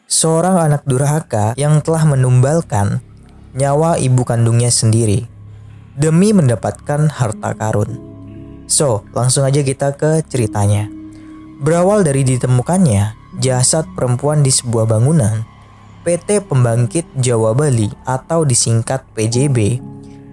seorang anak durhaka yang telah menumbalkan nyawa ibu kandungnya sendiri demi mendapatkan harta karun. So, langsung aja kita ke ceritanya. Berawal dari ditemukannya jasad perempuan di sebuah bangunan PT Pembangkit Jawa Bali atau disingkat PJB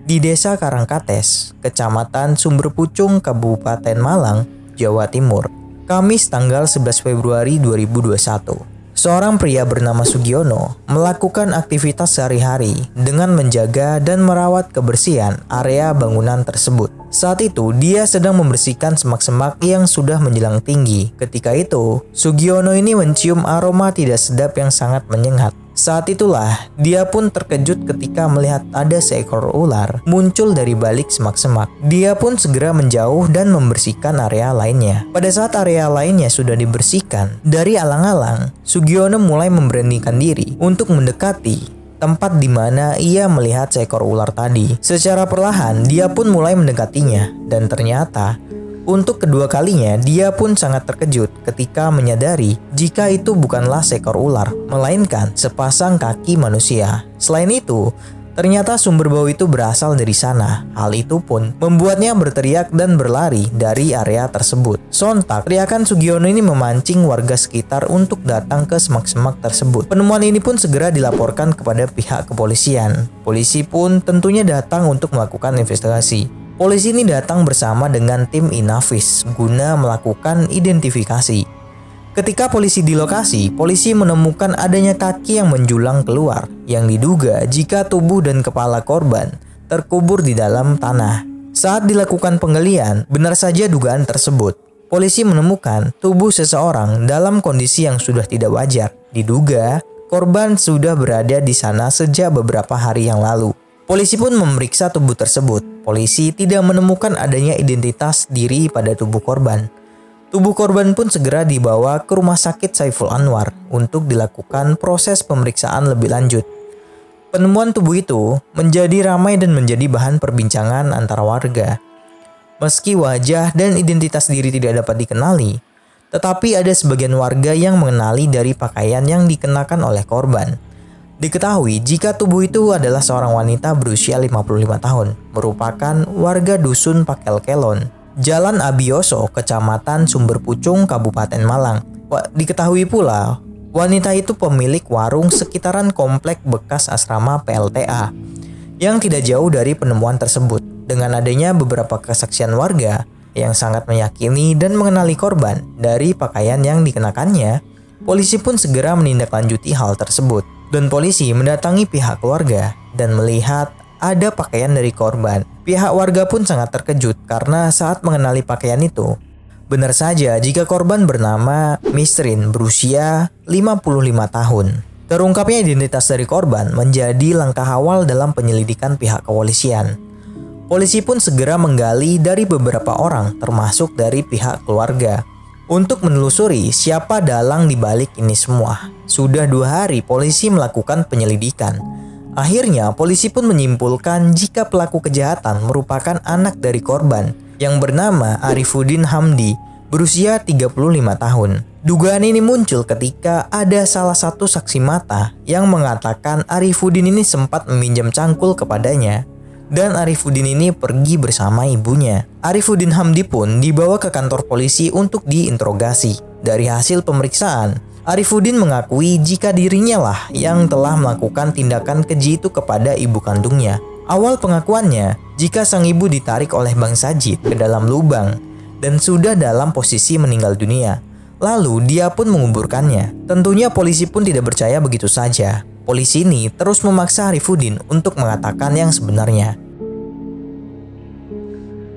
di Desa Karangkates, Kecamatan Sumberpucung, Kabupaten Malang, Jawa Timur, Kamis tanggal 11 Februari 2021. Seorang pria bernama Sugiono melakukan aktivitas sehari-hari dengan menjaga dan merawat kebersihan area bangunan tersebut. Saat itu, dia sedang membersihkan semak-semak yang sudah menjulang tinggi. Ketika itu, Sugiono ini mencium aroma tidak sedap yang sangat menyengat. Saat itulah, dia pun terkejut ketika melihat ada seekor ular muncul dari balik semak-semak. Dia pun segera menjauh dan membersihkan area lainnya. Pada saat area lainnya sudah dibersihkan, dari alang-alang, Sugiono mulai memberanikan diri untuk mendekati tempat di mana ia melihat seekor ular tadi. Secara perlahan, dia pun mulai mendekatinya, dan ternyata untuk kedua kalinya, dia pun sangat terkejut ketika menyadari jika itu bukanlah seekor ular, melainkan sepasang kaki manusia. Selain itu, ternyata sumber bau itu berasal dari sana. Hal itu pun membuatnya berteriak dan berlari dari area tersebut. Sontak, teriakan Sugiono ini memancing warga sekitar untuk datang ke semak-semak tersebut. Penemuan ini pun segera dilaporkan kepada pihak kepolisian. Polisi pun tentunya datang untuk melakukan investigasi. Polisi ini datang bersama dengan tim Inavis guna melakukan identifikasi. Ketika polisi di lokasi, polisi menemukan adanya kaki yang menjulang keluar yang diduga jika tubuh dan kepala korban terkubur di dalam tanah. Saat dilakukan penggalian, benar saja dugaan tersebut. Polisi menemukan tubuh seseorang dalam kondisi yang sudah tidak wajar. Diduga korban sudah berada di sana sejak beberapa hari yang lalu. Polisi pun memeriksa tubuh tersebut. Polisi tidak menemukan adanya identitas diri pada tubuh korban. Tubuh korban pun segera dibawa ke Rumah Sakit Saiful Anwar untuk dilakukan proses pemeriksaan lebih lanjut. Penemuan tubuh itu menjadi ramai dan menjadi bahan perbincangan antara warga. Meski wajah dan identitas diri tidak dapat dikenali, tetapi ada sebagian warga yang mengenali dari pakaian yang dikenakan oleh korban. Diketahui jika tubuh itu adalah seorang wanita berusia 55 tahun, merupakan warga dusun Pakel Kelon, Jalan Abioso, Kecamatan Sumberpucung, Kabupaten Malang. Diketahui pula, wanita itu pemilik warung sekitaran komplek bekas asrama PLTA, yang tidak jauh dari penemuan tersebut. Dengan adanya beberapa kesaksian warga yang sangat meyakini dan mengenali korban dari pakaian yang dikenakannya, polisi pun segera menindaklanjuti hal tersebut. Dan polisi mendatangi pihak keluarga dan melihat ada pakaian dari korban. Pihak warga pun sangat terkejut karena saat mengenali pakaian itu, benar saja jika korban bernama Misrin berusia 55 tahun. Terungkapnya identitas dari korban menjadi langkah awal dalam penyelidikan pihak kepolisian. Polisi pun segera menggali dari beberapa orang termasuk dari pihak keluarga untuk menelusuri siapa dalang di balik ini semua. Sudah 2 hari polisi melakukan penyelidikan. Akhirnya polisi pun menyimpulkan jika pelaku kejahatan merupakan anak dari korban yang bernama Arifuddin Hamdi berusia 35 tahun. Dugaan ini muncul ketika ada salah satu saksi mata yang mengatakan Arifuddin ini sempat meminjam cangkul kepadanya dan Arifuddin ini pergi bersama ibunya. Arifuddin Hamdi pun dibawa ke kantor polisi untuk diinterogasi. Dari hasil pemeriksaan, Arifuddin mengakui jika dirinya lah yang telah melakukan tindakan keji itu kepada ibu kandungnya. Awal pengakuannya, jika sang ibu ditarik oleh Bang Sajid ke dalam lubang dan sudah dalam posisi meninggal dunia. Lalu dia pun menguburkannya. Tentunya polisi pun tidak percaya begitu saja. Polisi ini terus memaksa Arifuddin untuk mengatakan yang sebenarnya.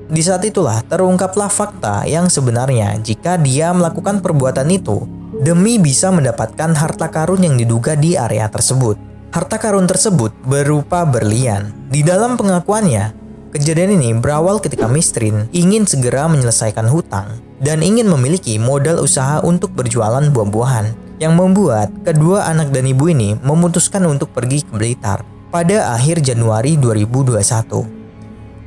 Di saat itulah terungkaplah fakta yang sebenarnya jika dia melakukan perbuatan itu demi bisa mendapatkan harta karun yang diduga di area tersebut. Harta karun tersebut berupa berlian. Di dalam pengakuannya, kejadian ini berawal ketika Misrin ingin segera menyelesaikan hutang dan ingin memiliki modal usaha untuk berjualan buah-buahan, yang membuat kedua anak dan ibu ini memutuskan untuk pergi ke Blitar pada akhir Januari 2021.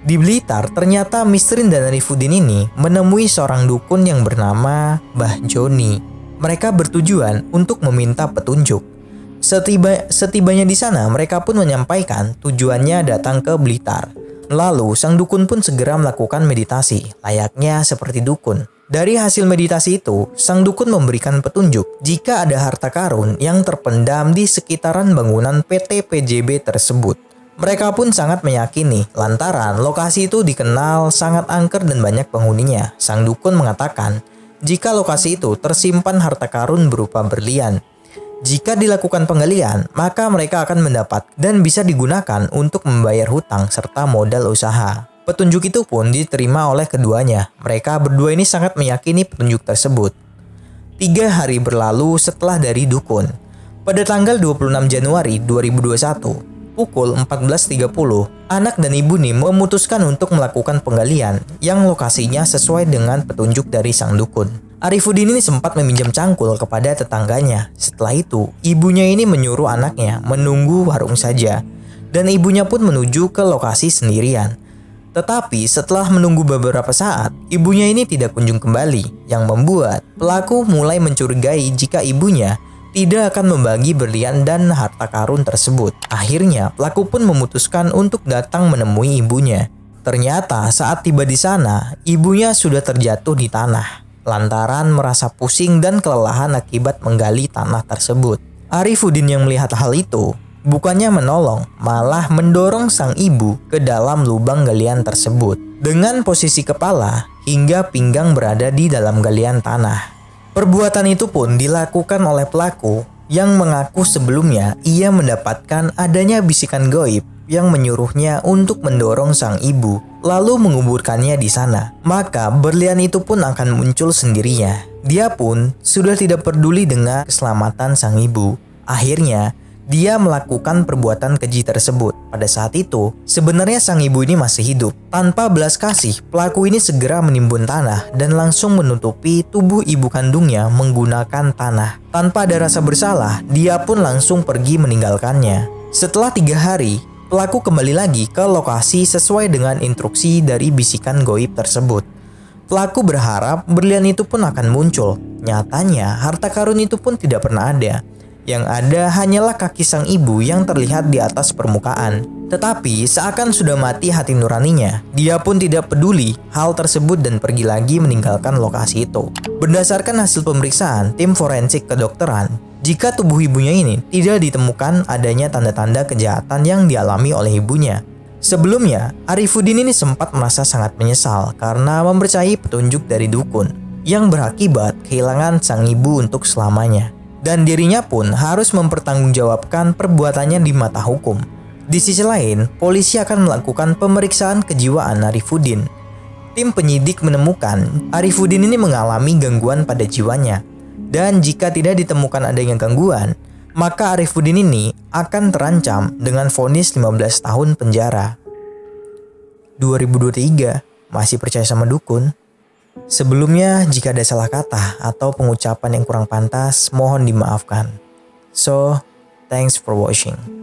Di Blitar, ternyata Misrin dan Arifuddin ini menemui seorang dukun yang bernama Mbah Joni. Mereka bertujuan untuk meminta petunjuk Setibanya di sana, mereka pun menyampaikan tujuannya datang ke Blitar. Lalu, sang dukun pun segera melakukan meditasi, layaknya seperti dukun. Dari hasil meditasi itu, sang dukun memberikan petunjuk jika ada harta karun yang terpendam di sekitaran bangunan PT PJB tersebut. Mereka pun sangat meyakini lantaran lokasi itu dikenal sangat angker dan banyak penghuninya. Sang dukun mengatakan jika lokasi itu tersimpan harta karun berupa berlian. Jika dilakukan penggalian, maka mereka akan mendapat dan bisa digunakan untuk membayar hutang serta modal usaha. Petunjuk itu pun diterima oleh keduanya. Mereka berdua ini sangat meyakini petunjuk tersebut. 3 hari berlalu setelah dari dukun. Pada tanggal 26 Januari 2021, pukul 14.30, anak dan ibu Nim memutuskan untuk melakukan penggalian yang lokasinya sesuai dengan petunjuk dari sang dukun. Arifudin ini sempat meminjam cangkul kepada tetangganya. Setelah itu, ibunya ini menyuruh anaknya menunggu warung saja. Dan ibunya pun menuju ke lokasi sendirian. Tetapi setelah menunggu beberapa saat, ibunya ini tidak kunjung kembali, yang membuat pelaku mulai mencurigai jika ibunya tidak akan membagi berlian dan harta karun tersebut. Akhirnya, pelaku pun memutuskan untuk datang menemui ibunya. Ternyata saat tiba di sana, ibunya sudah terjatuh di tanah, lantaran merasa pusing dan kelelahan akibat menggali tanah tersebut. Arifudin yang melihat hal itu, bukannya menolong, malah mendorong sang ibu ke dalam lubang galian tersebut. Dengan posisi kepala hingga pinggang berada di dalam galian tanah. Perbuatan itu pun dilakukan oleh pelaku yang mengaku sebelumnya ia mendapatkan adanya bisikan gaib yang menyuruhnya untuk mendorong sang ibu lalu menguburkannya di sana. Maka berlian itu pun akan muncul sendirinya. Dia pun sudah tidak peduli dengan keselamatan sang ibu. Akhirnya, dia melakukan perbuatan keji tersebut. Pada saat itu, sebenarnya sang ibu ini masih hidup. Tanpa belas kasih, pelaku ini segera menimbun tanah dan langsung menutupi tubuh ibu kandungnya menggunakan tanah. Tanpa ada rasa bersalah, dia pun langsung pergi meninggalkannya. Setelah 3 hari, pelaku kembali lagi ke lokasi sesuai dengan instruksi dari bisikan gaib tersebut. Pelaku berharap berlian itu pun akan muncul. Nyatanya, harta karun itu pun tidak pernah ada. Yang ada hanyalah kaki sang ibu yang terlihat di atas permukaan. Tetapi seakan sudah mati hati nuraninya, dia pun tidak peduli hal tersebut dan pergi lagi meninggalkan lokasi itu. Berdasarkan hasil pemeriksaan tim forensik kedokteran, jika tubuh ibunya ini tidak ditemukan adanya tanda-tanda kejahatan yang dialami oleh ibunya. Sebelumnya, Arifudin ini sempat merasa sangat menyesal karena mempercayai petunjuk dari dukun yang berakibat kehilangan sang ibu untuk selamanya. Dan dirinya pun harus mempertanggungjawabkan perbuatannya di mata hukum. Di sisi lain, polisi akan melakukan pemeriksaan kejiwaan Arifudin. Tim penyidik menemukan Arifudin ini mengalami gangguan pada jiwanya. Dan jika tidak ditemukan adanya gangguan, maka Arifudin ini akan terancam dengan vonis 15 tahun penjara. 2023, masih percaya sama dukun? Sebelumnya, jika ada salah kata atau pengucapan yang kurang pantas, mohon dimaafkan. So, thanks for watching.